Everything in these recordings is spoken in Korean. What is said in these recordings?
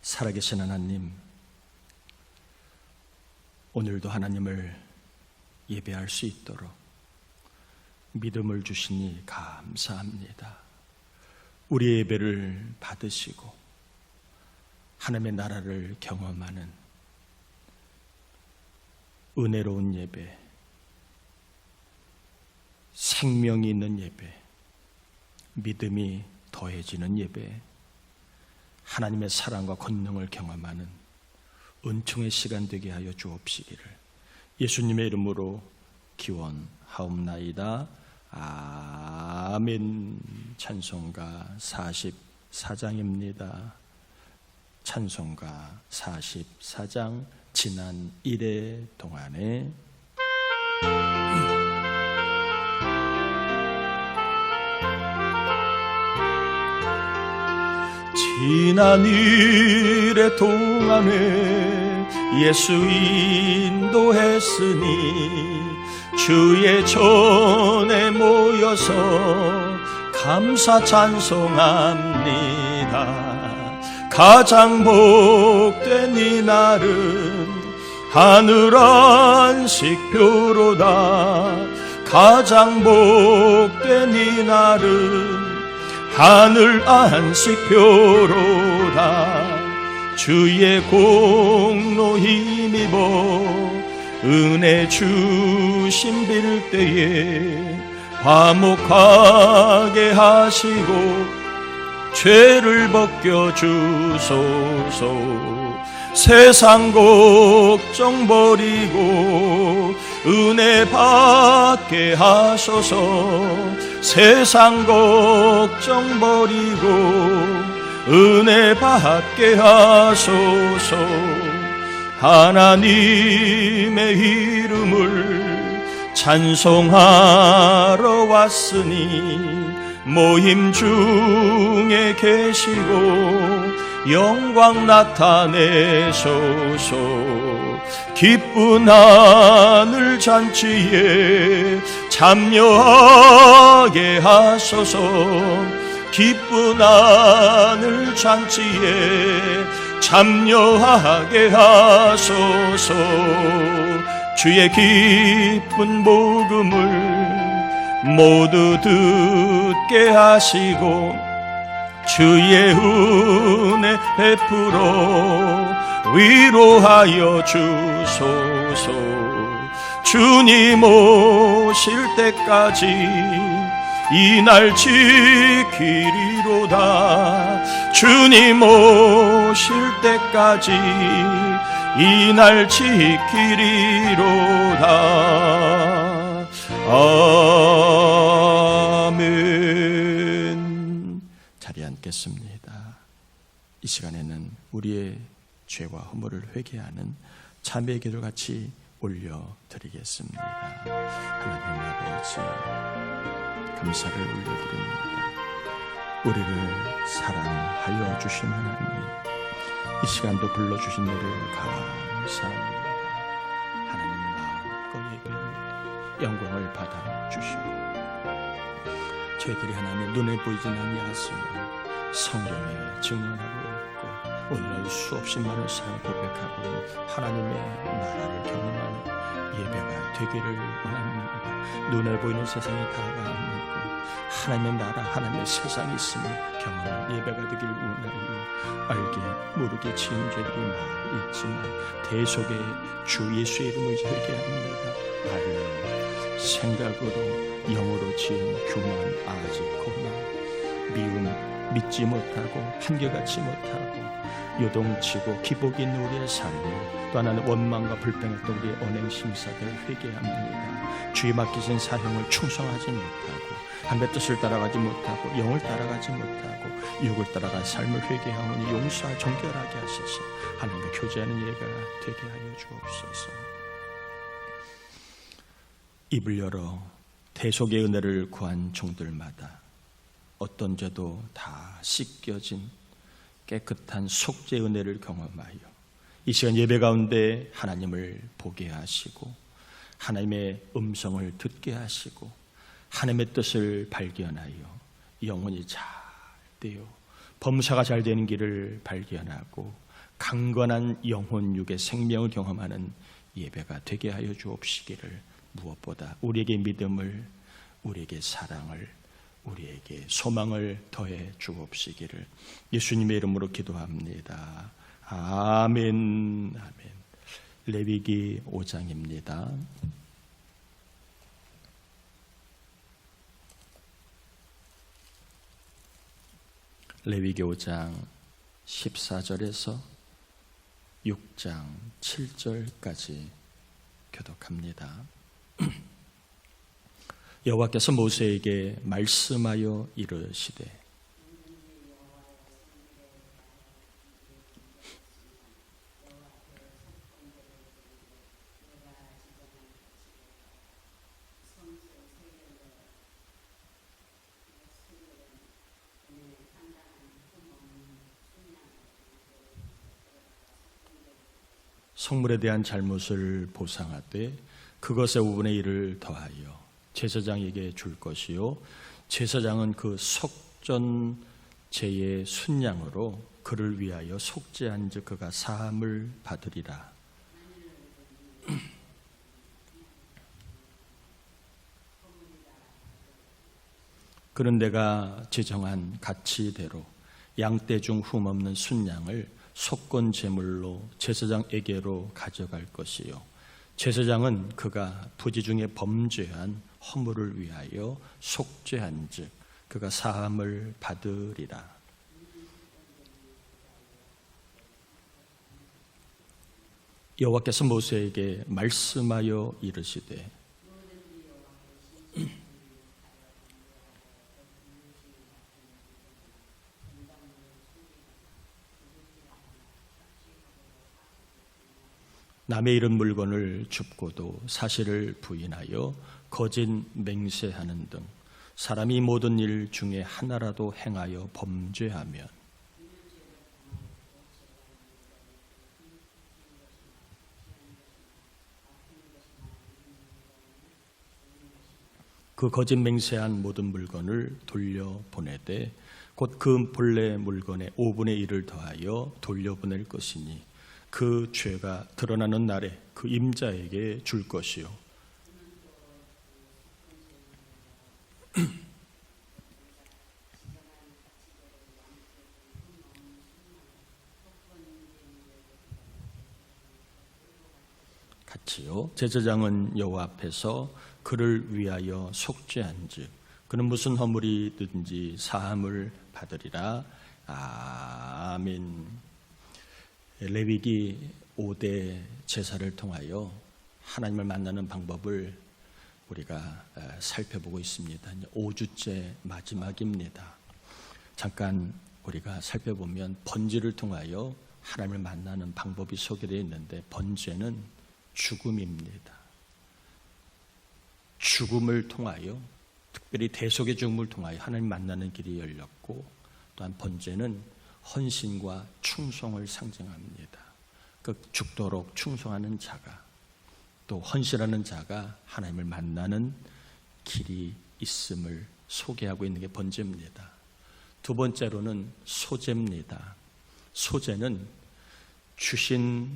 살아계신 하나님, 오늘도 하나님을 예배할 수 있도록 믿음을 주시니 감사합니다. 우리의 예배를 받으시고 하나님의 나라를 경험하는 은혜로운 예배, 생명이 있는 예배, 믿음이 더해지는 예배, 하나님의 사랑과 권능을 경험하는 은총의 시간 되게 하여 주옵시기를 예수님의 이름으로 기원하옵나이다. 아멘. 찬송가 44장입니다. 찬송가 44장 지난 1회 동안에 지난 1회 동안에 예수 인도했으니 주의 전에 모여서 감사 찬송합니다. 가장 복된 이 날은 하늘 안식표로다. 가장 복된 이 날은 하늘 안식표로다. 주의 공로 힘입어 은혜 주심 빌 때에 화목하게 하시고 죄를 벗겨 주소서. 세상 걱정 버리고 은혜 받게 하소서. 세상 걱정 버리고 은혜 받게 하소서. 하나님의 이름을 찬송하러 왔으니 모임 중에 계시고 영광 나타내소서. 기쁜 하늘 잔치에 참여하게 하소서. 기쁜 하늘 잔치에 참여하게 하소서. 주의 깊은 복음을 모두 듣게 하시고 주의 은혜 베풀어 위로하여 주소서. 주님 오실 때까지 이 날 지키리로다. 주님 오실 때까지 이 날 지키리로다. 아멘. 자리에 앉겠습니다. 이 시간에는 우리의 죄와 허물을 회개하는 참회의 기도를 같이 올려드리겠습니다. 하나님 아버지, 감사를 올려드립니다. 우리를 사랑하여 주신 하나님, 이 시간도 불러주신 너를 감사합니다. 하나님의 마음껏 예배를 영광을 받아 주시고 저희들이 하나님의 눈에 보이진 아니하지만 성령에 증언하고 있고 오늘날 수없이 많은 사랑 고백하고 있는 하나님의 나라를 경험하는 예배가 되기를 원합니다. 눈에 보이는 세상에 다가 않고 하나님의 나라, 하나님의 세상이 있음을 경험하는 예배가 되기를 원하니 알게 모르게 지은 죄들이 많이 있지만 대속의 주 예수의 이름을 회개합니다. 말로 생각으로 영으로 지은 교만, 아직거나 미움, 믿지 못하고 한결같이 못하고 요동치고 기복이 있는 우리의 삶을 또 하나는 원망과 불평했던 우리의 언행 심사들을 회개합니다. 주의 맡기신 사형을 충성하지 못하고 하나님의 뜻을 따라가지 못하고 영을 따라가지 못하고 육을 따라간 삶을 회개하오니 용서와 정결하게 하소서. 하나님과 교제하는 예배가 되게 하여 주옵소서. 입을 열어 대속의 은혜를 구한 종들마다 어떤 죄도 다 씻겨진 깨끗한 속죄의 은혜를 경험하여 이 시간 예배 가운데 하나님을 보게 하시고 하나님의 음성을 듣게 하시고 하나님의 뜻을 발견하여 영혼이 잘 되어 범사가 잘 되는 길을 발견하고 강건한 영혼 육의 생명을 경험하는 예배가 되게 하여 주옵시기를, 무엇보다 우리에게 믿음을, 우리에게 사랑을, 우리에게 소망을 더해 주옵시기를 예수님의 이름으로 기도합니다. 아멘. 아멘. 레위기 5장입니다. 레위기 5장 14절에서 6장 7절까지 교독합니다. 여호와께서 모세에게 말씀하여 이르시되 성물에 대한 잘못을 보상하되 그것의 5분의 1을 더하여 제사장에게 줄 것이요, 제사장은 그 속전제의 순양으로 그를 위하여 속죄한 즉 그가 사함을 받으리라. 그는 내가 제정한 가치대로 양떼 중 흠없는 순양을 속건 제물로 제사장에게로 가져갈 것이요, 제사장은 그가 부지 중에 범죄한 허물을 위하여 속죄한 즉 그가 사함을 받으리라. 여호와께서 모세에게 말씀하여 이르시되 남의 잃은 물건을 줍고도 사실을 부인하여 거짓 맹세하는 등 사람이 모든 일 중에 하나라도 행하여 범죄하면 그 거짓 맹세한 모든 물건을 돌려보내되 곧 그 본래 물건의 5분의 1을 더하여 돌려보낼 것이니 그 죄가 드러나는 날에 그 임자에게 줄 것이요, 같이요, 제사장은 여호와 앞에서 그를 위하여 속죄한즉 그는 무슨 허물이든지 사함을 받으리라. 아멘. 레위기 5대 제사를 통하여 하나님을 만나는 방법을 우리가 살펴보고 있습니다. 5주째 마지막입니다. 잠깐 우리가 살펴보면 번제를 통하여 하나님을 만나는 방법이 소개되어 있는데, 번제는 죽음입니다. 죽음을 통하여, 특별히 대속의 죽음을 통하여 하나님 만나는 길이 열렸고, 또한 번제는 헌신과 충성을 상징합니다. 그 죽도록 충성하는 자가, 또 헌신하는 자가 하나님을 만나는 길이 있음을 소개하고 있는 게 번제입니다. 두 번째로는 소제입니다. 소제는 주신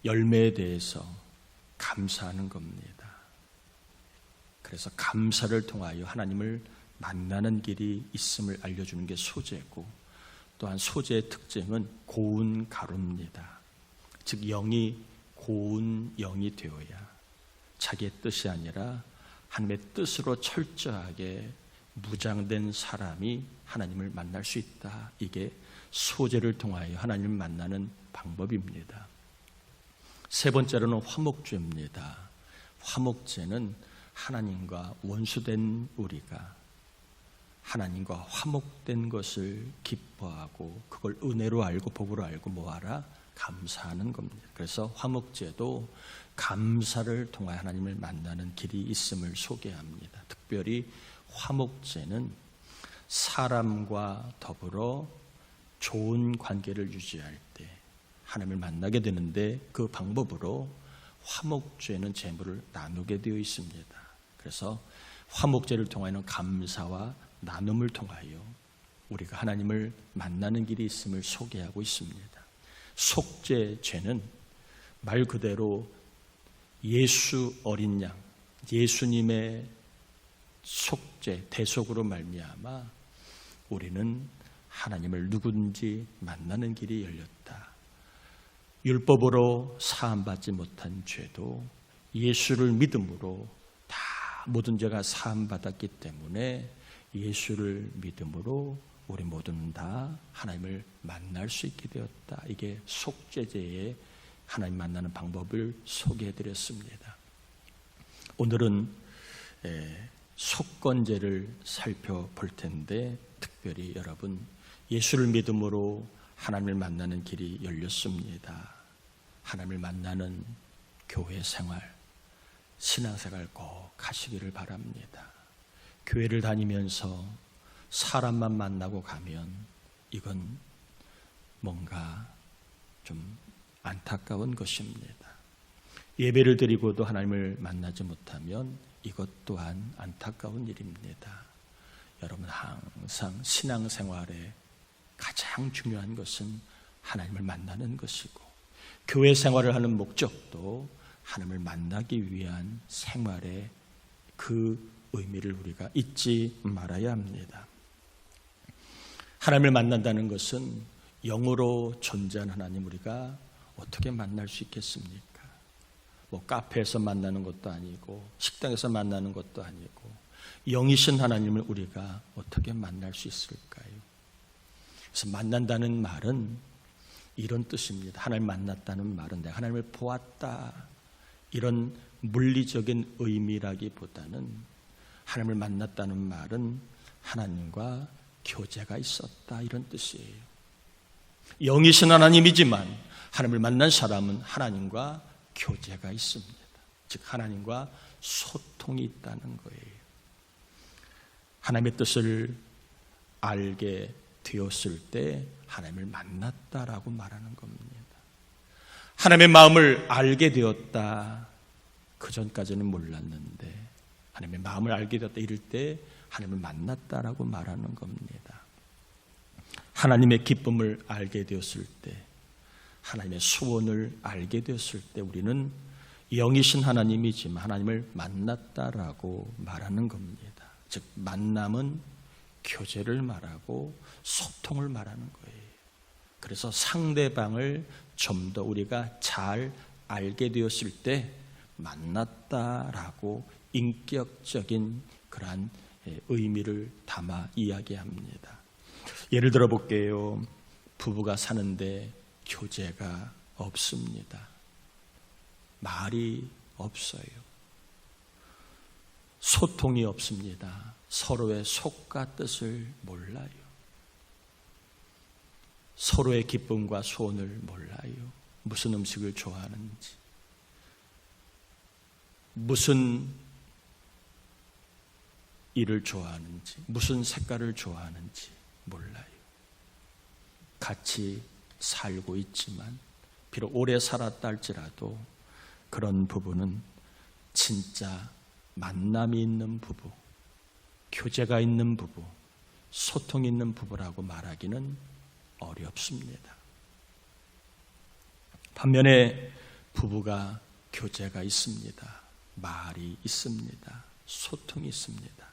열매에 대해서 감사하는 겁니다. 그래서 감사를 통하여 하나님을 만나는 길이 있음을 알려주는 게 소제고, 또한 소제의 특징은 고운 가루입니다. 즉 영이 고운 영이 되어야 자기의 뜻이 아니라 하나님의 뜻으로 철저하게 무장된 사람이 하나님을 만날 수 있다. 이게 소제를 통하여 하나님을 만나는 방법입니다. 세 번째로는 화목제입니다. 화목제는 하나님과 원수된 우리가 하나님과 화목된 것을 기뻐하고 그걸 은혜로 알고 복으로 알고 뭐하라? 감사하는 겁니다. 그래서 화목제도 감사를 통하여 하나님을 만나는 길이 있음을 소개합니다. 특별히 화목제는 사람과 더불어 좋은 관계를 유지할 때 하나님을 만나게 되는데, 그 방법으로 화목제는 재물을 나누게 되어 있습니다. 그래서 화목제를 통하여는 감사와 나눔을 통하여 우리가 하나님을 만나는 길이 있음을 소개하고 있습니다. 속죄 죄는 말 그대로 예수 어린 양, 예수님의 속죄, 대속으로 말미암아 우리는 하나님을 누군지 만나는 길이 열렸다. 율법으로 사함받지 못한 죄도 예수를 믿음으로 다 모든 죄가 사함받았기 때문에 예수를 믿음으로 우리 모두는 다 하나님을 만날 수 있게 되었다. 이게 속죄제의 하나님 만나는 방법을 소개해드렸습니다. 오늘은 속건제를 살펴볼 텐데 특별히 여러분 예수를 믿음으로 하나님을 만나는 길이 열렸습니다. 하나님을 만나는 교회 생활, 신앙생활 꼭 하시기를 바랍니다. 교회를 다니면서 사람만 만나고 가면 이건 뭔가 좀 안타까운 것입니다. 예배를 드리고도 하나님을 만나지 못하면 이것 또한 안타까운 일입니다. 여러분 항상 신앙생활에 가장 중요한 것은 하나님을 만나는 것이고 교회 생활을 하는 목적도 하나님을 만나기 위한 생활의 그 의미를 우리가 잊지 말아야 합니다. 하나님을 만난다는 것은 영으로 존재한 하나님 우리가 어떻게 만날 수 있겠습니까? 카페에서 만나는 것도 아니고 식당에서 만나는 것도 아니고 영이신 하나님을 우리가 어떻게 만날 수 있을까요? 그래서 만난다는 말은 이런 뜻입니다. 하나님 만났다는 말은 내가 하나님을 보았다 이런 물리적인 의미라기보다는 하나님을 만났다는 말은 하나님과 교제가 있었다 이런 뜻이에요. 영이신 하나님이지만 하나님을 만난 사람은 하나님과 교제가 있습니다. 즉 하나님과 소통이 있다는 거예요. 하나님의 뜻을 알게 되었을 때 하나님을 만났다라고 말하는 겁니다. 하나님의 마음을 알게 되었다. 그 전까지는 몰랐는데 하나님의 마음을 알게 되었다 이럴 때 하나님을 만났다라고 말하는 겁니다. 하나님의 기쁨을 알게 되었을 때 하나님의 소원을 알게 되었을 때 우리는 영이신 하나님이지만 하나님을 만났다라고 말하는 겁니다. 즉 만남은 교제를 말하고 소통을 말하는 거예요. 그래서 상대방을 좀 더 우리가 잘 알게 되었을 때 만났다라고 인격적인 그러한 의미를 담아 이야기합니다. 예를 들어 볼게요. 부부가 사는데 교제가 없습니다. 말이 없어요. 소통이 없습니다. 서로의 속과 뜻을 몰라요. 서로의 기쁨과 소원을 몰라요. 무슨 음식을 좋아하는지, 무슨 일을 좋아하는지, 무슨 색깔을 좋아하는지 몰라요. 같이 살고 있지만 비록 오래 살았다 할지라도 그런 부부는 진짜 만남이 있는 부부, 교제가 있는 부부, 소통이 있는 부부라고 말하기는 어렵습니다. 반면에 부부가 교제가 있습니다. 말이 있습니다. 소통이 있습니다.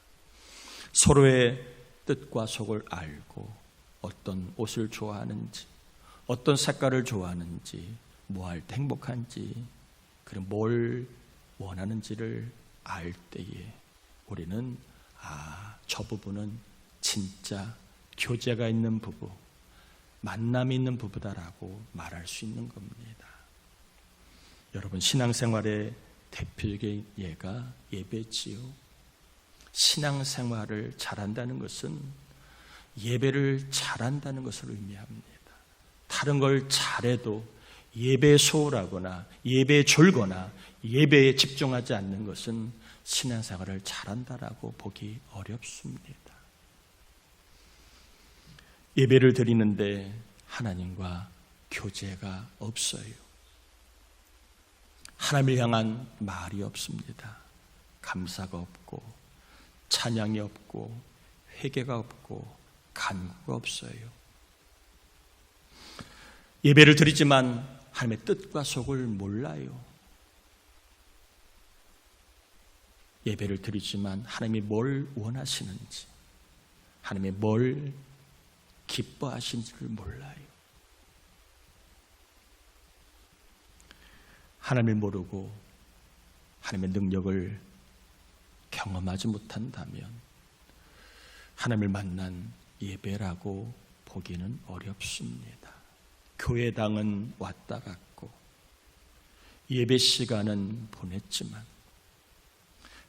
서로의 뜻과 속을 알고 어떤 옷을 좋아하는지, 어떤 색깔을 좋아하는지, 뭐 할 때 행복한지, 그리고 뭘 원하는지를 알 때에 우리는 저 부부는 진짜 교제가 있는 부부, 만남이 있는 부부다라고 말할 수 있는 겁니다. 여러분 신앙생활의 대표적인 예가 예배지요. 신앙생활을 잘한다는 것은 예배를 잘한다는 것을 의미합니다. 다른 걸 잘해도 예배에 소홀하거나 예배에 졸거나 예배에 집중하지 않는 것은 신앙생활을 잘한다라고 보기 어렵습니다. 예배를 드리는데 하나님과 교제가 없어요. 하나님을 향한 말이 없습니다. 감사가 없고 찬양이 없고 회개가 없고 간구가 없어요. 예배를 드리지만 하나님의 뜻과 속을 몰라요. 예배를 드리지만 하나님이 뭘 원하시는지, 하나님이 뭘 기뻐하시는지를 몰라요. 하나님을 모르고 하나님의 능력을 경험하지 못한다면 하나님을 만난 예배라고 보기는 어렵습니다. 교회당은 왔다 갔고 예배 시간은 보냈지만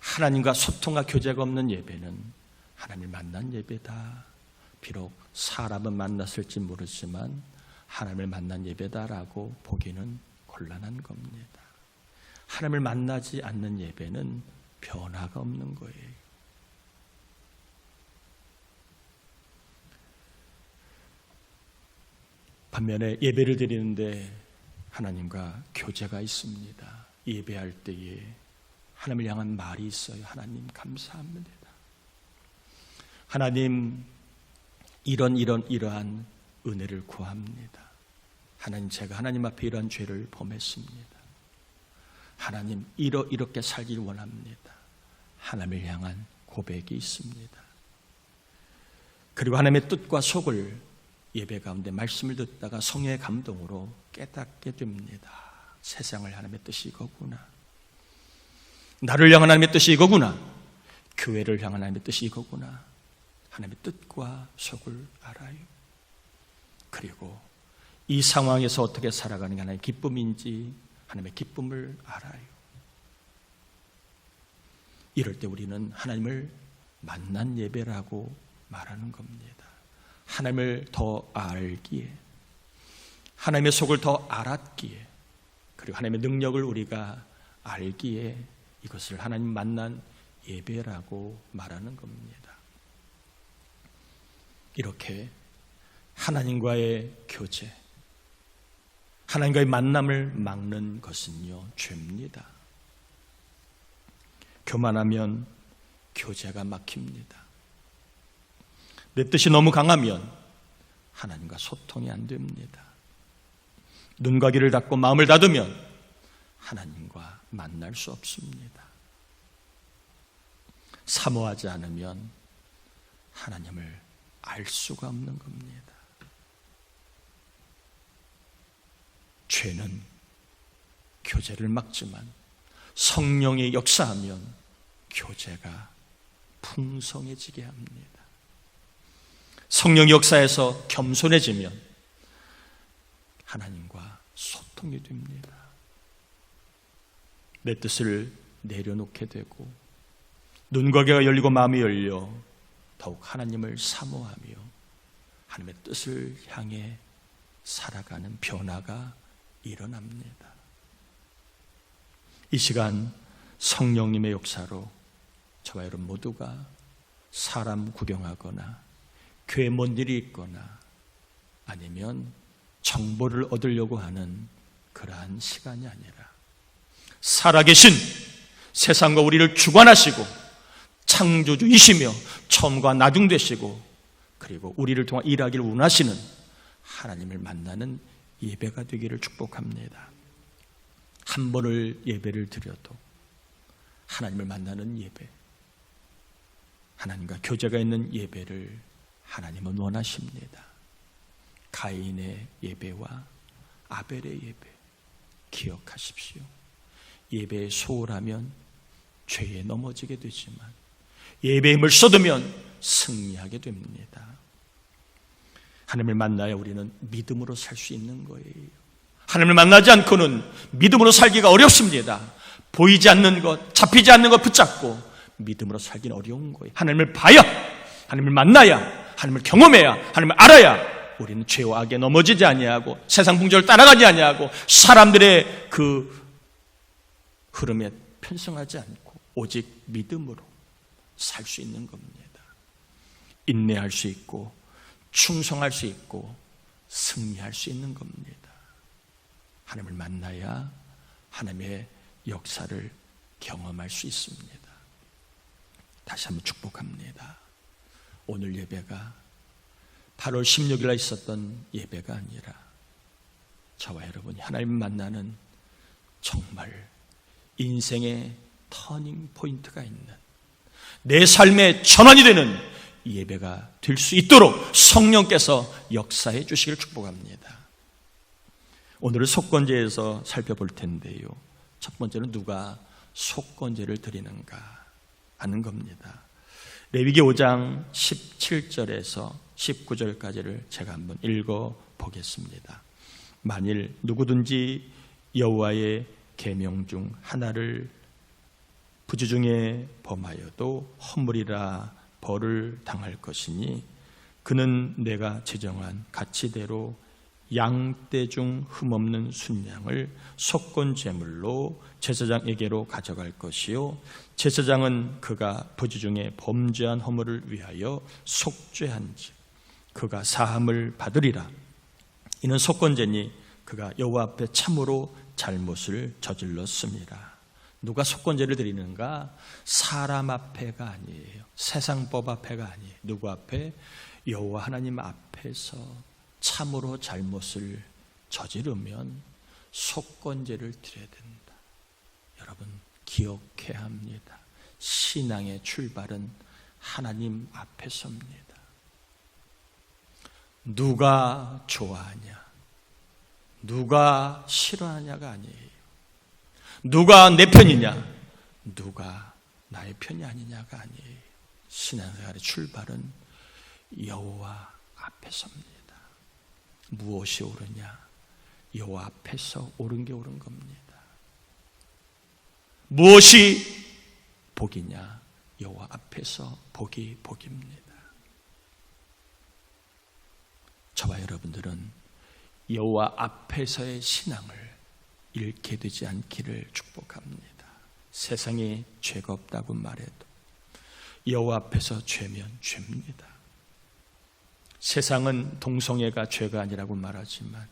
하나님과 소통과 교제가 없는 예배는 하나님을 만난 예배다. 비록 사람은 만났을지 모르지만 하나님을 만난 예배다라고 보기는 곤란한 겁니다. 하나님을 만나지 않는 예배는 변화가 없는 거예요. 반면에 예배를 드리는데 하나님과 교제가 있습니다. 예배할 때에 하나님을 향한 말이 있어요. 하나님 감사합니다. 하나님 이러한 은혜를 구합니다. 하나님 제가 하나님 앞에 이러한 죄를 범했습니다. 하나님 이렇게 살길 원합니다. 하나님을 향한 고백이 있습니다. 그리고 하나님의 뜻과 속을 예배 가운데 말씀을 듣다가 성령의 감동으로 깨닫게 됩니다. 세상을 하나님의 뜻이 이거구나. 나를 향한 하나님의 뜻이 이거구나. 교회를 향한 하나님의 뜻이 이거구나. 하나님의 뜻과 속을 알아요. 그리고 이 상황에서 어떻게 살아가는 게 하나님의 기쁨인지 하나님의 기쁨을 알아요. 이럴 때 우리는 하나님을 만난 예배라고 말하는 겁니다. 하나님을 더 알기에, 하나님의 속을 더 알았기에, 그리고 하나님의 능력을 우리가 알기에 이것을 하나님 만난 예배라고 말하는 겁니다. 이렇게 하나님과의 교제, 하나님과의 만남을 막는 것은요, 죄입니다. 교만하면 교제가 막힙니다. 내 뜻이 너무 강하면 하나님과 소통이 안 됩니다. 눈과 귀를 닫고 마음을 닫으면 하나님과 만날 수 없습니다. 사모하지 않으면 하나님을 알 수가 없는 겁니다. 죄는 교제를 막지만 성령이 역사하면 교제가 풍성해지게 합니다. 성령 역사에서 겸손해지면 하나님과 소통이 됩니다. 내 뜻을 내려놓게 되고 눈과 귀가 열리고 마음이 열려 더욱 하나님을 사모하며 하나님의 뜻을 향해 살아가는 변화가 일어납니다. 이 시간 성령님의 역사로 저와 여러분 모두가 사람 구경하거나 교회 뭔 일이 있거나 아니면 정보를 얻으려고 하는 그러한 시간이 아니라 살아계신 세상과 우리를 주관하시고 창조주이시며 처음과 나중 되시고 그리고 우리를 통해 일하기를 원하시는 하나님을 만나는 예배가 되기를 축복합니다. 한 번을 예배를 드려도 하나님을 만나는 예배, 하나님과 교제가 있는 예배를 하나님은 원하십니다. 가인의 예배와 아벨의 예배 기억하십시오. 예배에 소홀하면 죄에 넘어지게 되지만 예배에 힘을 쏟으면 승리하게 됩니다. 하나님을 만나야 우리는 믿음으로 살 수 있는 거예요. 하나님을 만나지 않고는 믿음으로 살기가 어렵습니다. 보이지 않는 것, 잡히지 않는 것 붙잡고 믿음으로 살기는 어려운 거예요. 하나님을 봐야, 하나님을 만나야, 하나님을 경험해야, 하나님을 알아야 우리는 죄와 악에 넘어지지 아니하고 세상 풍조를 따라가지 아니하고 사람들의 그 흐름에 편승하지 않고 오직 믿음으로 살 수 있는 겁니다. 인내할 수 있고 충성할 수 있고 승리할 수 있는 겁니다. 하나님을 만나야 하나님의 역사를 경험할 수 있습니다. 다시 한번 축복합니다. 오늘 예배가 8월 16일 날 있었던 예배가 아니라 저와 여러분이 하나님을 만나는 정말 인생의 터닝 포인트가 있는 내 삶의 전환이 되는 예배가 될 수 있도록 성령께서 역사해 주시기를 축복합니다. 오늘은 속건제에서 살펴볼 텐데요, 첫 번째는 누가 속건제를 드리는가 하는 겁니다. 레위기 5장 17절에서 19절까지를 제가 한번 읽어보겠습니다. 만일 누구든지 여호와의 계명 중 하나를 부주 중에 범하여도 허물이라 벌을 당할 것이니 그는 내가 지정한 가치대로 양떼 중 흠없는 순양을 속건제물로 제사장에게로 가져갈 것이요 제사장은 그가 부주 중에 범죄한 허물을 위하여 속죄한즉 그가 사함을 받으리라. 이는 속건제니 그가 여호와 앞에 참으로 잘못을 저질렀습니다. 누가 속건제를 드리는가? 사람 앞에가 아니에요. 세상법 앞에가 아니에요. 누구 앞에? 여호와 하나님 앞에서 참으로 잘못을 저지르면 속건제를 드려야 된다. 여러분 기억해야 합니다. 신앙의 출발은 하나님 앞에서입니다. 누가 좋아하냐, 누가 싫어하냐가 아니에요. 누가 내 편이냐, 누가 나의 편이 아니냐가 아니에요. 신앙생활의 출발은 여호와 앞에서입니다. 무엇이 옳으냐? 여호와 앞에서 옳은 게 옳은 겁니다. 무엇이 복이냐? 여호와 앞에서 복이 복입니다. 저와 여러분들은 여호와 앞에서의 신앙을 잃게 되지 않기를 축복합니다. 세상에 죄가 없다고 말해도 여호와 앞에서 죄면 죄입니다. 세상은 동성애가 죄가 아니라고 말하지만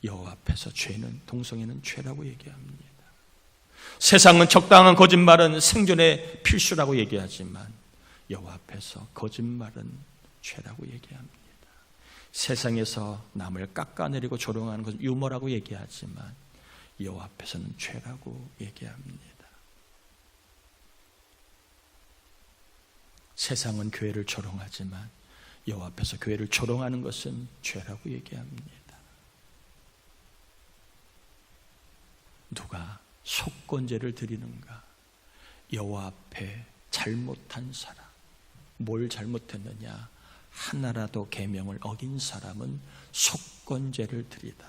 여호와 앞에서 죄는, 동성애는 죄라고 얘기합니다. 세상은 적당한 거짓말은 생존의 필수라고 얘기하지만 여호와 앞에서 거짓말은 죄라고 얘기합니다. 세상에서 남을 깎아내리고 조롱하는 것은 유머라고 얘기하지만 여호와 앞에서는 죄라고 얘기합니다. 세상은 교회를 조롱하지만 여호와 앞에서 교회를 조롱하는 것은 죄라고 얘기합니다. 누가 속건제를 드리는가? 여호와 앞에 잘못한 사람. 뭘 잘못했느냐? 하나라도 계명을 어긴 사람은 속건제를 드리다.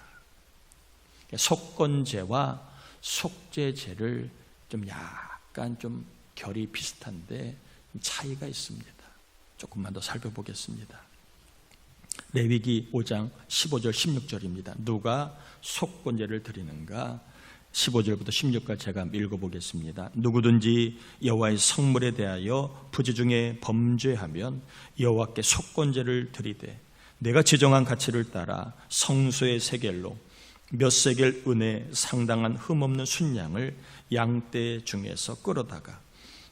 속건제와 속죄제를 좀 약간 좀 결이 비슷한데 차이가 있습니다. 조금만 더 살펴보겠습니다. 레위기 5장 15절 16절입니다. 누가 속건제를 드리는가? 15절부터 16절까지 제가 읽어보겠습니다. 누구든지 여호와의 성물에 대하여 부지 중에 범죄하면 여호와께 속건제를 드리되 내가 지정한 가치를 따라 성소의 세겔로 몇 세겔 은에 상당한 흠없는 순양을 양떼 중에서 끌어다가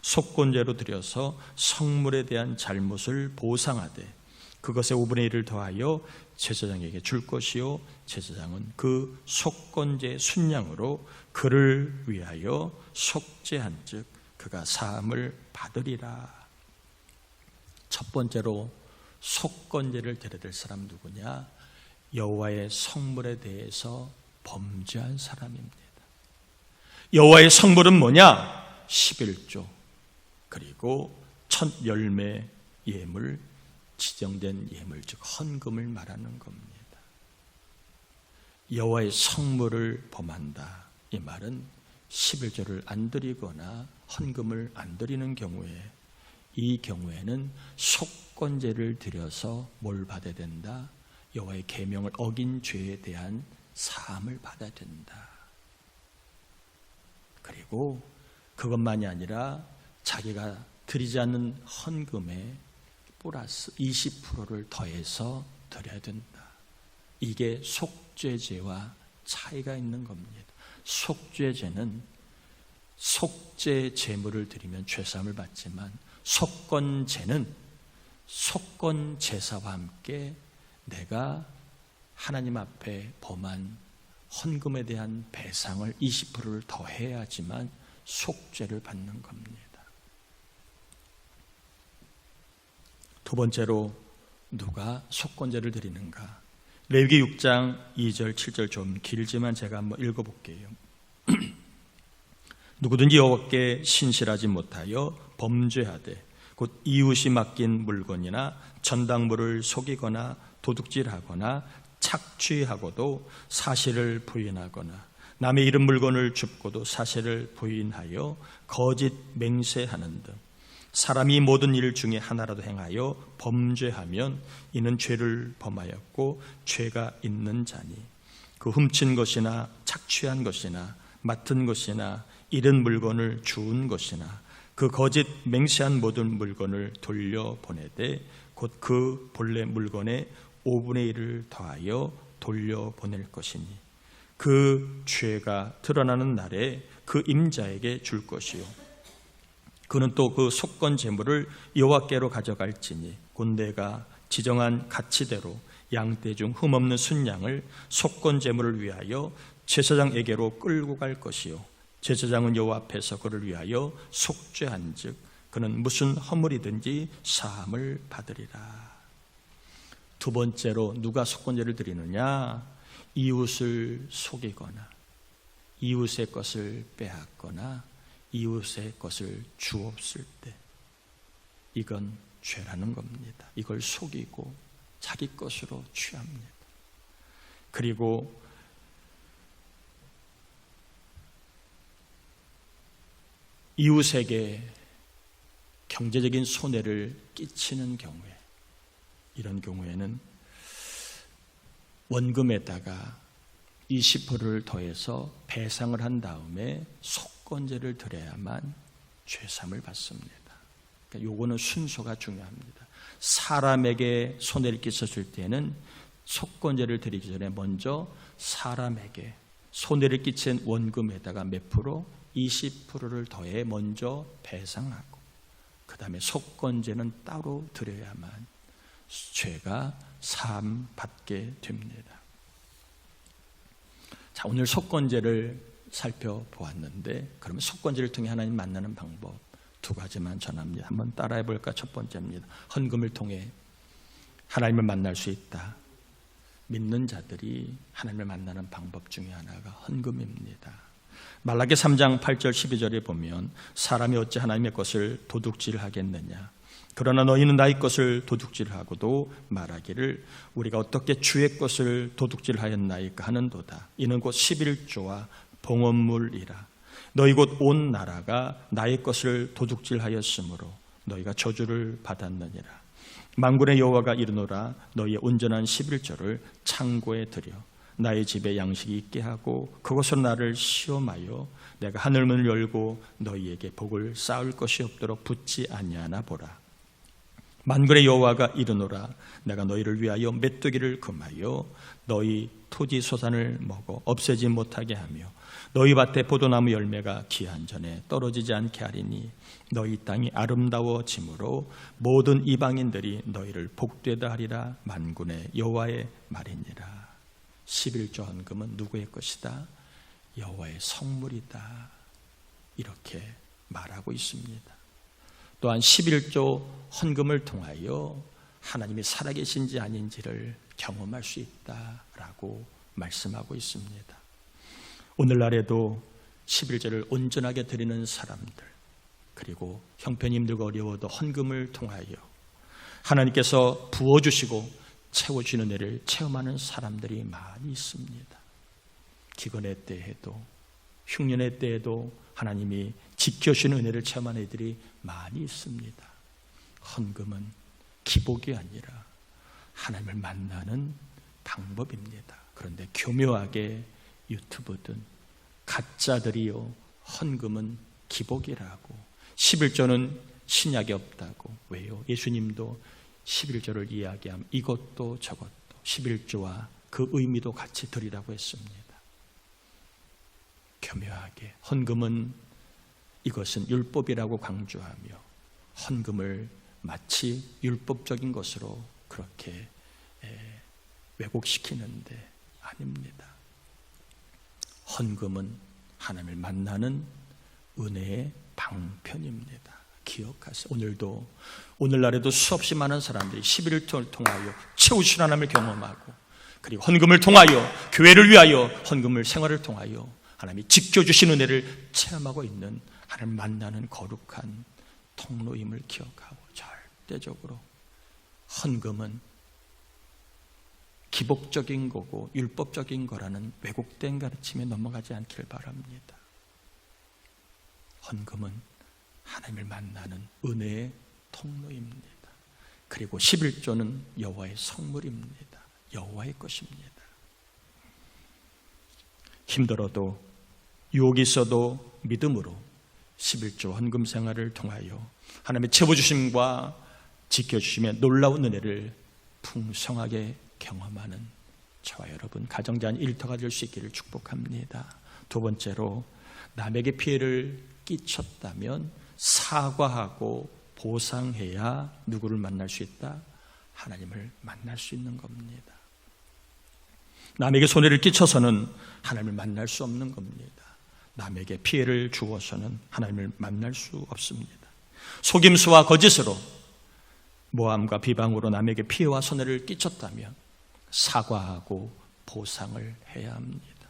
속건제로 드려서 성물에 대한 잘못을 보상하되 그것의 5분의 1을 더하여 제사장에게 줄 것이요 제사장은 그 속건제 순양으로 그를 위하여 속죄한즉 그가 사함을 받으리라. 첫 번째로 속건제를 드려야 될 사람 누구냐? 여호와의 성물에 대해서 범죄한 사람입니다. 여호와의 성물은 뭐냐? 11조 그리고 첫 열매 예물, 지정된 예물, 즉 헌금을 말하는 겁니다. 여호와의 성물을 범한다. 이 말은 11조를 안 드리거나 헌금을 안 드리는 경우에, 이 경우에는 속건제를 드려서 뭘 받아야 된다? 여호와의 계명을 어긴 죄에 대한 사함을 받아야 된다. 그리고 그것만이 아니라 자기가 드리지 않는 헌금에 플러스 20%를 더해서 드려야 된다. 이게 속죄제와 차이가 있는 겁니다. 속죄제는 속죄 제물을 드리면 죄사함을 받지만 속건제는 속건제사와 함께 내가 하나님 앞에 범한 헌금에 대한 배상을 20%를 더해야지만 속죄를 받는 겁니다. 두 번째로 누가 속건제를 드리는가? 레위기 6장 2절 7절 좀 길지만 제가 한번 읽어볼게요. 누구든지 여호와께 신실하지 못하여 범죄하되 곧 이웃이 맡긴 물건이나 전당물을 속이거나 도둑질하거나 착취하고도 사실을 부인하거나 남의 잃은 물건을 줍고도 사실을 부인하여 거짓 맹세하는 등 사람이 모든 일 중에 하나라도 행하여 범죄하면 이는 죄를 범하였고 죄가 있는 자니 그 훔친 것이나 착취한 것이나 맡은 것이나 잃은 물건을 주운 것이나 그 거짓 맹세한 모든 물건을 돌려보내되 곧 그 본래 물건의 5분의 1을 더하여 돌려보낼 것이니 그 죄가 드러나는 날에 그 임자에게 줄 것이요 그는 또 그 속건 제물을 여호와께로 가져갈지니 곧 내가 지정한 가치대로 양떼 중 흠없는 순양을 속건 제물을 위하여 제사장에게로 끌고 갈 것이요 제사장은 여호와 앞에서 그를 위하여 속죄한즉 그는 무슨 허물이든지 사함을 받으리라. 두 번째로 누가 속건제를 드리느냐? 이웃을 속이거나 이웃의 것을 빼앗거나 이웃의 것을 주옵을 때 이건 죄라는 겁니다. 이걸 속이고 자기 것으로 취합니다. 그리고 이웃에게 경제적인 손해를 끼치는 경우에 이런 경우에는 원금에다가 20%를 더해서 배상을 한 다음에 속건제를 드려야만 죄삼을 받습니다. 그러니까 요거는 순서가 중요합니다. 사람에게 손해를 끼쳤을 때는 속건제를 드리기 전에 먼저 사람에게 손해를 끼친 원금에다가 몇 프로? 20%를 더해 먼저 배상하고 그 다음에 속건제는 따로 드려야만 죄가 사함 받게 됩니다. 자, 오늘 속건제를 살펴보았는데 그러면 속건제를 통해 하나님 만나는 방법 두 가지만 전합니다. 한번 따라해 볼까? 첫 번째입니다. 헌금을 통해 하나님을 만날 수 있다. 믿는 자들이 하나님을 만나는 방법 중에 하나가 헌금입니다. 말라기 3장 8절 12절에 보면 사람이 어찌 하나님의 것을 도둑질하겠느냐 그러나 너희는 나의 것을 도둑질하고도 말하기를 우리가 어떻게 주의 것을 도둑질하였나이까 하는도다. 이는 곧 11조와 봉헌물이라. 너희 곧 온 나라가 나의 것을 도둑질하였으므로 너희가 저주를 받았느니라. 만군의 여호와가 이르노라 너희의 온전한 11조를 창고에 들여 나의 집에 양식이 있게 하고 그곳으로 나를 시험하여 내가 하늘문을 열고 너희에게 복을 쌓을 것이 없도록 붙지 아니하나 보라. 만군의 여호와가 이르노라 내가 너희를 위하여 메뚜기를 금하여 너희 토지 소산을 먹어 없애지 못하게 하며 너희 밭에 포도나무 열매가 기한 전에 떨어지지 않게 하리니 너희 땅이 아름다워짐으로 모든 이방인들이 너희를 복되다 하리라. 만군의 여호와의 말이니라. 11조 헌금은 누구의 것이다? 여호와의 성물이다. 이렇게 말하고 있습니다. 또한 11조 헌금을 통하여 하나님이 살아계신지 아닌지를 경험할 수 있다라고 말씀하고 있습니다. 오늘날에도 11조를 온전하게 드리는 사람들 그리고 형편님들과 어려워도 헌금을 통하여 하나님께서 부어주시고 채워주는 은혜를 체험하는 사람들이 많이 있습니다. 기근의 때에도 흉년의 때에도 하나님이 지켜주는 은혜를 체험하는 이들이 많이 있습니다. 헌금은 기복이 아니라 하나님을 만나는 방법입니다. 그런데 교묘하게 유튜브든 가짜들이요 헌금은 기복이라고 11조는 신약이 없다고 왜요? 예수님도 11조를 이야기하면 이것도 저것도 11조와 그 의미도 같이 드리라고 했습니다. 교묘하게 헌금은 이것은 율법이라고 강조하며 헌금을 마치 율법적인 것으로 그렇게 왜곡시키는데 아닙니다. 헌금은 하나님을 만나는 은혜의 방편입니다. 기억하세요. 오늘날에도 수없이 많은 사람들이 11조를 통하여 채우신 하나님을 경험하고, 그리고 헌금을 통하여 교회를 위하여 헌금을 생활을 통하여 하나님이 지켜주신 은혜를 체험하고 있는 하나님을 만나는 거룩한 통로임을 기억하고, 절대적으로 헌금은 기복적인 거고 율법적인 거라는 왜곡된 가르침에 넘어가지 않길 바랍니다. 헌금은 하나님을 만나는 은혜의 통로입니다. 그리고 11조는 여호와의 성물입니다. 여호와의 것입니다. 힘들어도 유혹이 있어도 믿음으로 11조 헌금 생활을 통하여 하나님의 채워주심과 지켜주심의 놀라운 은혜를 풍성하게 경험하는 저와 여러분 가정자인 일터가 될 수 있기를 축복합니다. 두 번째로, 남에게 피해를 끼쳤다면 사과하고 보상해야 누구를 만날 수 있다? 하나님을 만날 수 있는 겁니다. 남에게 손해를 끼쳐서는 하나님을 만날 수 없는 겁니다. 남에게 피해를 주어서는 하나님을 만날 수 없습니다. 속임수와 거짓으로, 모함과 비방으로 남에게 피해와 손해를 끼쳤다면 사과하고 보상을 해야 합니다.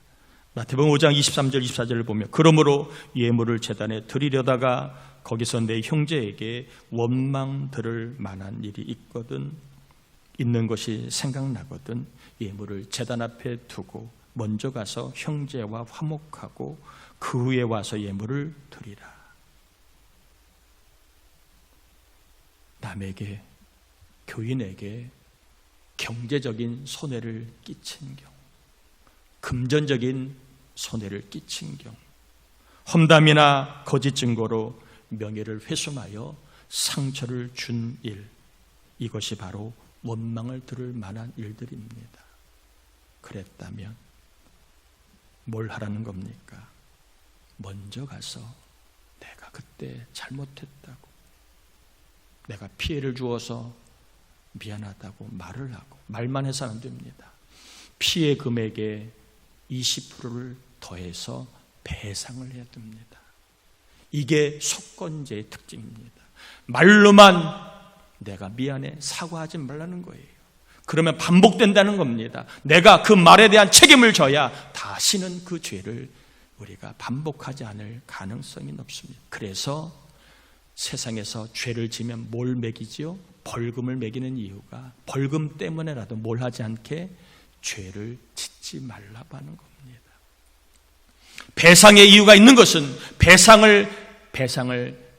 마태복음 5장 23절 24절을 보면, 그러므로 예물을 제단에 드리려다가 거기서 내 형제에게 원망 들을 만한 일이 있는 것이 생각나거든 예물을 제단 앞에 두고 먼저 가서 형제와 화목하고 그 후에 와서 예물을 드리라. 남에게, 교인에게 경제적인 손해를 끼친 경우, 금전적인 손해를 끼친 경우, 험담이나 거짓 증거로 명예를 훼손하여 상처를 준 일, 이것이 바로 원망을 들을 만한 일들입니다. 그랬다면 뭘 하라는 겁니까? 먼저 가서 내가 그때 잘못했다고, 내가 피해를 주어서 미안하다고 말을 하고, 말만 해서는 안 됩니다. 피해 금액에 20%를 더해서 배상을 해야 됩니다. 이게 속건제의 특징입니다. 말로만 내가 미안해, 사과하지 말라는 거예요. 그러면 반복된다는 겁니다. 내가 그 말에 대한 책임을 져야 다시는 그 죄를 우리가 반복하지 않을 가능성이 높습니다. 그래서 세상에서 죄를 지면 뭘 매기지요? 벌금을 매기는 이유가, 벌금 때문에라도 뭘 하지 않게 죄를 짓지 말라고 하는 겁니다. 배상의 이유가 있는 것은 배상을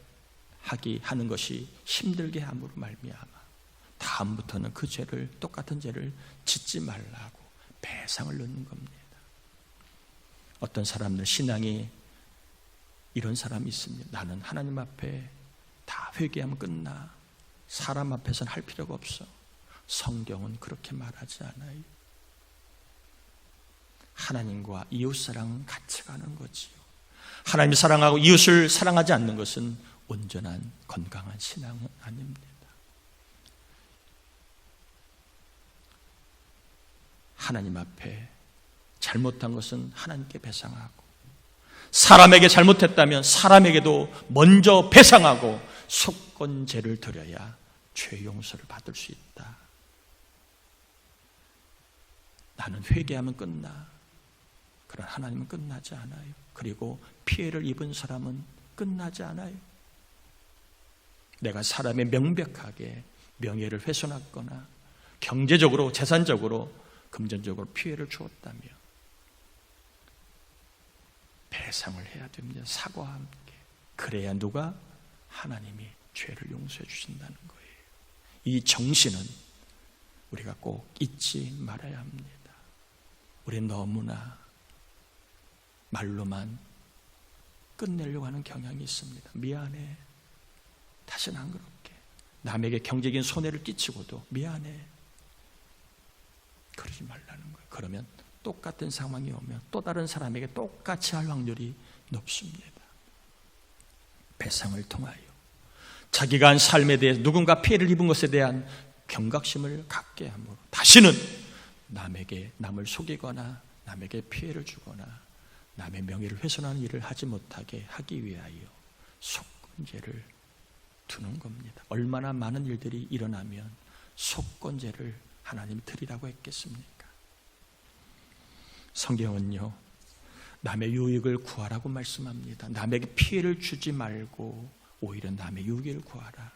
하는 것이 힘들게 함으로 말미암아 다음부터는 그 죄를, 똑같은 죄를 짓지 말라고 배상을 넣는 겁니다. 어떤 사람들 신앙이 이런 사람이 있습니다. 나는 하나님 앞에 다 회개하면 끝나, 사람 앞에서는 할 필요가 없어. 성경은 그렇게 말하지 않아요. 하나님과 이웃사랑은 같이 가는 거지요. 하나님이 사랑하고 이웃을 사랑하지 않는 것은 온전한 건강한 신앙은 아닙니다. 하나님 앞에 잘못한 것은 하나님께 배상하고, 사람에게 잘못했다면 사람에게도 먼저 배상하고 속건제를 드려야 죄 용서를 받을 수 있다. 나는 회개하면 끝나. 그러나 하나님은 끝나지 않아요. 그리고 피해를 입은 사람은 끝나지 않아요. 내가 사람의 명백하게 명예를 훼손했거나 경제적으로, 재산적으로, 금전적으로 피해를 주었다면 배상을 해야 됩니다. 사과와 함께. 그래야 누가? 하나님이 죄를 용서해 주신다는 거예요. 이 정신은 우리가 꼭 잊지 말아야 합니다. 우리는 너무나 말로만 끝내려고 하는 경향이 있습니다. 미안해, 다시는 안 그럴게. 남에게 경제적인 손해를 끼치고도 미안해, 그러지 말라는 거예요. 그러면 똑같은 상황이 오면 또 다른 사람에게 똑같이 할 확률이 높습니다. 배상을 통하여 자기가 한 삶에 대해 누군가 피해를 입은 것에 대한 경각심을 갖게 함으로 다시는 남을 속이거나 남에게 피해를 주거나 남의 명예를 훼손하는 일을 하지 못하게 하기 위하여 속건제를 두는 겁니다. 얼마나 많은 일들이 일어나면 속건제를 하나님이 드리라고 했겠습니까? 성경은요, 남의 유익을 구하라고 말씀합니다. 남에게 피해를 주지 말고 오히려 남의 유익을 구하라.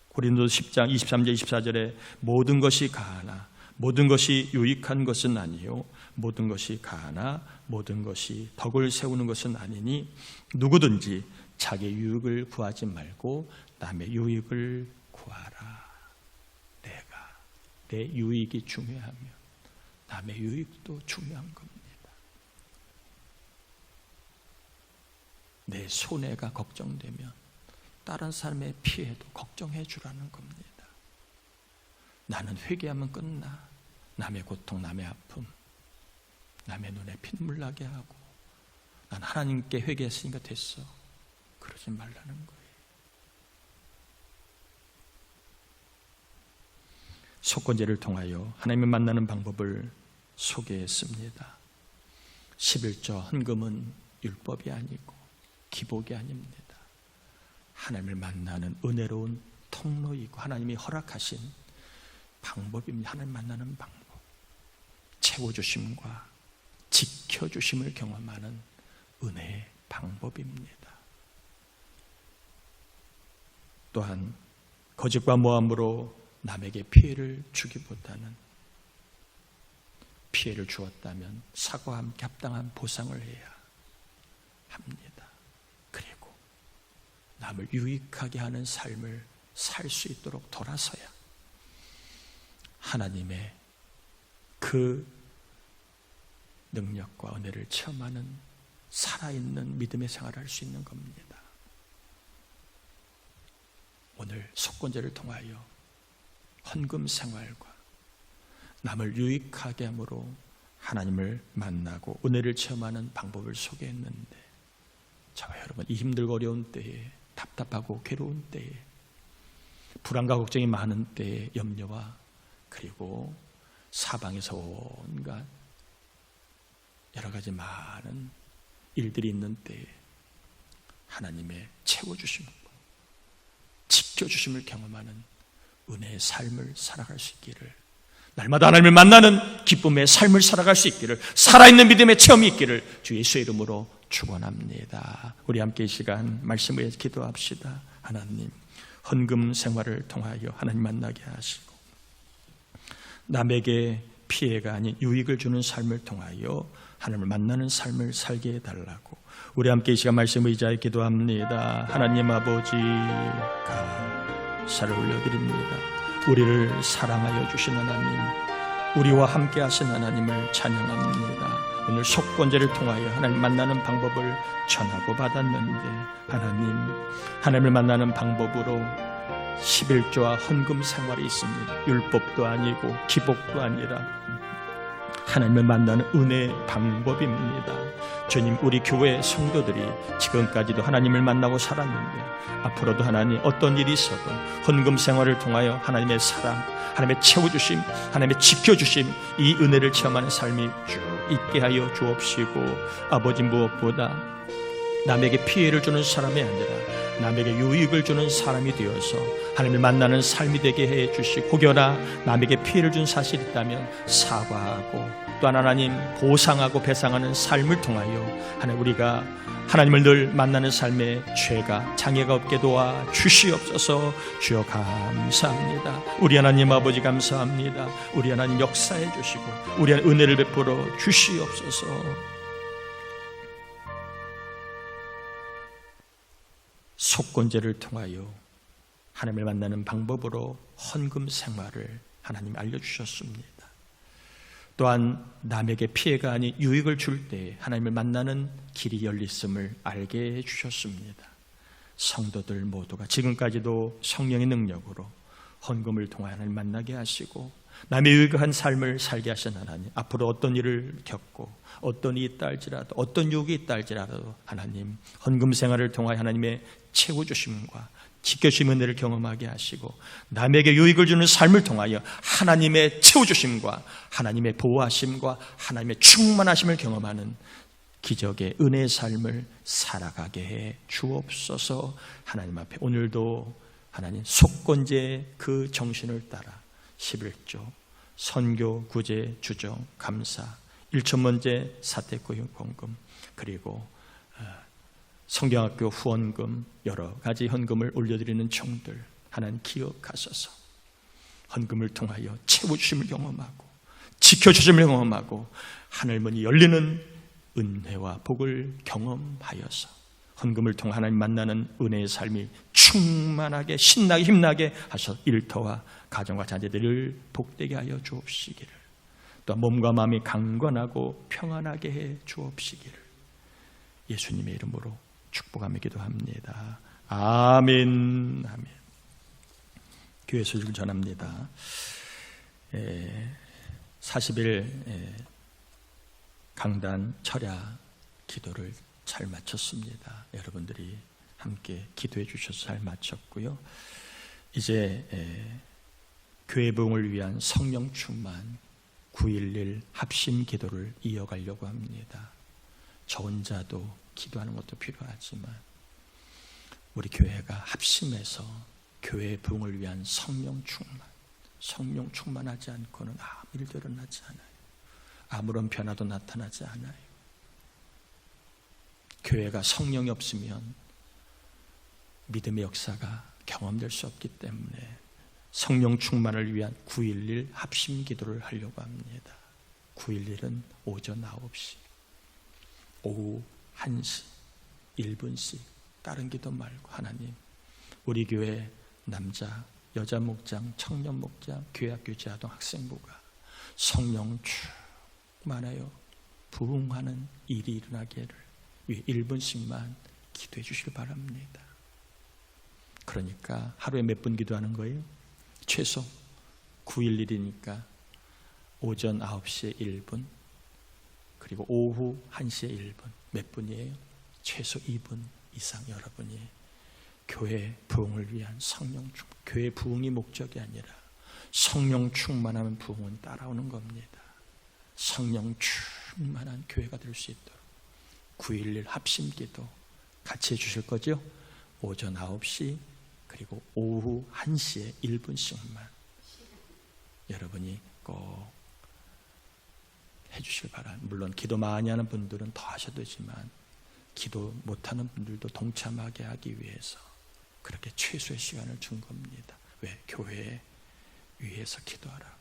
고린도서 10장 23절 24절에 모든 것이 가하나 모든 것이 유익한 것은 아니요 모든 것이 가하나 모든 것이 덕을 세우는 것은 아니니 누구든지 자기 유익을 구하지 말고 남의 유익을 구하라. 내 유익이 중요하면 남의 유익도 중요한 겁니다. 내 손해가 걱정되면 다른 사람의 피해도 걱정해 주라는 겁니다. 나는 회개하면 끝나. 남의 고통, 남의 아픔, 남의 눈에 핏물 나게 하고 난 하나님께 회개했으니까 됐어. 그러지 말라는 거예요. 속건제를 통하여 하나님을 만나는 방법을 소개했습니다. 11조 헌금은 율법이 아니고 기복이 아닙니다. 하나님을 만나는 은혜로운 통로이고 하나님이 허락하신 방법입니다. 하나님 만나는 방법, 채워주심과 지켜주심을 경험하는 은혜의 방법입니다. 또한 거짓과 모함으로 남에게 피해를 주기보다는 피해를 주었다면 사과와 함께 합당한 보상을 해야 합니다. 그리고 남을 유익하게 하는 삶을 살 수 있도록 돌아서야 하나님의 그 능력과 은혜를 체험하는 살아있는 믿음의 생활을 할 수 있는 겁니다. 오늘 속건제를 통하여 헌금 생활과 남을 유익하게 함으로 하나님을 만나고 은혜를 체험하는 방법을 소개했는데 저와 여러분 이 힘들고 어려운 때에 답답하고 괴로운 때에 불안과 걱정이 많은 때에 염려와 그리고 사방에서 온갖 여러 가지 많은 일들이 있는 때에 하나님의 채워주심과 지켜주심을 경험하는 은혜의 삶을 살아갈 수 있기를, 날마다 하나님을 만나는 기쁨의 삶을 살아갈 수 있기를, 살아있는 믿음의 체험이 있기를 주 예수의 이름으로 축원합니다. 우리 함께 이 시간 말씀을 위해서 기도합시다. 하나님, 헌금 생활을 통하여 하나님 만나게 하시고 남에게 피해가 아닌 유익을 주는 삶을 통하여 하나님을 만나는 삶을 살게 해달라고 우리 함께 이 시간 말씀 의자에 기도합니다. 하나님 아버지, 감사를 올려드립니다. 우리를 사랑하여 주신 하나님, 우리와 함께 하신 하나님을 찬양합니다. 오늘 속건제를 통하여 하나님 만나는 방법을 전하고 받았는데 하나님을 만나는 방법으로 11조와 헌금 생활이 있습니다. 율법도 아니고 기복도 아니라 하나님을 만나는 은혜의 방법입니다. 주님, 우리 교회 성도들이 지금까지도 하나님을 만나고 살았는데 앞으로도 하나님 어떤 일이 있어도 헌금 생활을 통하여 하나님의 사랑, 하나님의 채워주심, 하나님의 지켜주심, 이 은혜를 체험하는 삶이 쭉 있게 하여 주옵시고, 아버지 무엇보다 남에게 피해를 주는 사람이 아니라 남에게 유익을 주는 사람이 되어서 하나님을 만나는 삶이 되게 해 주시고, 혹여나 남에게 피해를 준 사실이 있다면 사과하고 또한 하나님 보상하고 배상하는 삶을 통하여 하나님 우리가 하나님을 늘 만나는 삶에 죄가 장애가 없게 도와 주시옵소서. 주여 감사합니다. 우리 하나님 아버지 감사합니다. 우리 하나님 역사해 주시고 우리 하나님 은혜를 베풀어 주시옵소서. 속건제를 통하여 하나님을 만나는 방법으로 헌금 생활을 하나님 알려주셨습니다. 또한 남에게 피해가 아닌 유익을 줄 때 하나님을 만나는 길이 열렸음을 알게 해주셨습니다. 성도들 모두가 지금까지도 성령의 능력으로 헌금을 통하여 하나님 만나게 하시고 남의 유익한 삶을 살게 하신 하나님, 앞으로 어떤 일을 겪고 어떤 일이 있다 할지라도 어떤 유익이 있다 할지라도 하나님 헌금 생활을 통하여 하나님의 채워주심과 지켜주신 은혜를 경험하게 하시고 남에게 유익을 주는 삶을 통하여 하나님의 채워주심과 하나님의 보호하심과 하나님의 충만하심을 경험하는 기적의 은혜의 삶을 살아가게 해 주옵소서. 하나님 앞에 오늘도 하나님 속건제의 그 정신을 따라 11조 선교, 구제, 주정, 감사, 1천번째 사택구금금, 그리고 성경학교 후원금, 여러 가지 헌금을 올려드리는 종들 하나님 기억하소서. 헌금을 통하여 채워주심을 경험하고 지켜주심을 경험하고 하늘문이 열리는 은혜와 복을 경험하여서 헌금을 통해 하나님 만나는 은혜의 삶이 충만하게 신나게 힘나게 하셔서 일터와 가정과 자녀들을 복되게 하여 주옵시기를, 또 몸과 마음이 강건하고 평안하게 해 주옵시기를 예수님의 이름으로 축복하며 기도합니다. 아멘. 아멘. 교회 소식을 전합니다. 40일 강단 철야 기도를 잘 마쳤습니다. 여러분들이 함께 기도해 주셔서 잘 마쳤고요. 이제 교회 부흥을 위한 성령 충만 9.11 합심 기도를 이어가려고 합니다. 저 혼자도 기도하는 것도 필요하지만 우리 교회가 합심해서 교회 부흥을 위한 성령 충만하지 않고는 아무 일도 일어나지 않아요. 아무런 변화도 나타나지 않아요. 교회가 성령이 없으면 믿음의 역사가 경험될 수 없기 때문에 성령 충만을 위한 9.11 합심 기도를 하려고 합니다. 9.11은 오전 9시, 오후 1시 1분씩 다른 기도 말고 하나님, 우리 교회 남자, 여자 목장, 청년 목장, 교회학교 아동 학생부가 성령 충만하여 부흥하는 일이 일어나기를 위해 1분씩만 기도해 주시길 바랍니다. 그러니까 하루에 몇 분 기도하는 거예요? 최소 9.11이니까 오전 9시에 1분, 그리고 오후 1시에 1분. 몇 분이에요? 최소 2분 이상 여러분이 교회 부흥을 위한 성령 충만, 교회 부흥이 목적이 아니라 성령 충만하면 부흥은 따라오는 겁니다. 성령 충만한 교회가 될 수 있도록 9.11 합심기도 같이 해주실 거죠? 오전 9시 그리고 오후 1시에 1분씩만 여러분이 꼭 해주실 바랍니다. 물론 기도 많이 하는 분들은 더 하셔도 되지만 기도 못하는 분들도 동참하게 하기 위해서 그렇게 최소의 시간을 준 겁니다. 왜? 교회 위해서 기도하라고.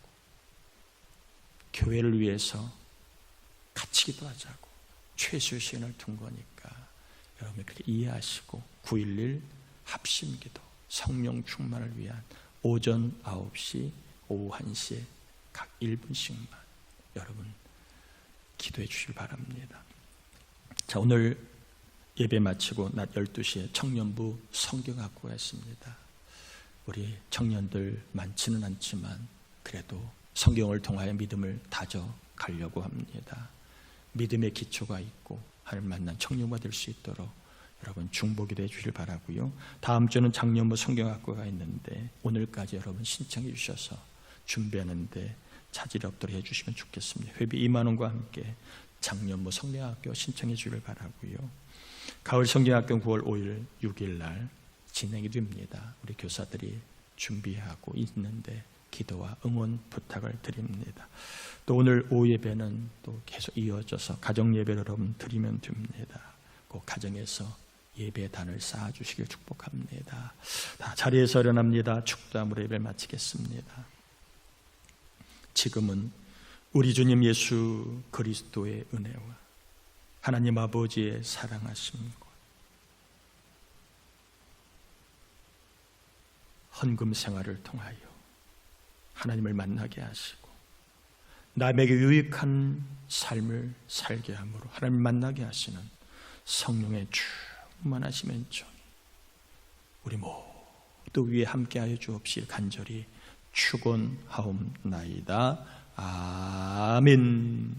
교회를 위해서 같이 기도하자고 최소의 시간을 둔 거니까 여러분이 그렇게 이해하시고 9.11 합심기도 성령 충만을 위한 오전 9시, 오후 1시에 각 1분씩만 여러분 기도해 주시기 바랍니다. 자, 오늘 예배 마치고 낮 12시에 청년부 성경학교가 있습니다. 우리 청년들 많지는 않지만 그래도 성경을 통하여 믿음을 다져가려고 합니다. 믿음의 기초가 있고 하나님 만난 청년부가 될 수 있도록 여러분 중보기도 해주실 바라고요. 다음 주는 작년부 성경학교가 있는데 오늘까지 여러분 신청해 주셔서 준비하는데 차질이 없도록 해주시면 좋겠습니다. 회비 2만 원과 함께 작년부 성경학교 신청해 주길 바라고요. 가을 성경학교 9월 5일 6일 날 진행이 됩니다. 우리 교사들이 준비하고 있는데 기도와 응원 부탁을 드립니다. 또 오늘 오후 예배는 또 계속 이어져서 가정 예배를 여러분 드리면 됩니다. 그 가정에서 예배의 단을 쌓아주시길 축복합니다. 다 자리에서 일어납니다. 축도함으로 예배를 마치겠습니다. 지금은 우리 주님 예수 그리스도의 은혜와 하나님 아버지의 사랑하심과 헌금 생활을 통하여 하나님을 만나게 하시고 남에게 유익한 삶을 살게 함으로 하나님을 만나게 하시는 성령의 충만하심의 종 우리 모두 위에 함께하여 주옵시길 간절히 축원하옵나이다. 아멘.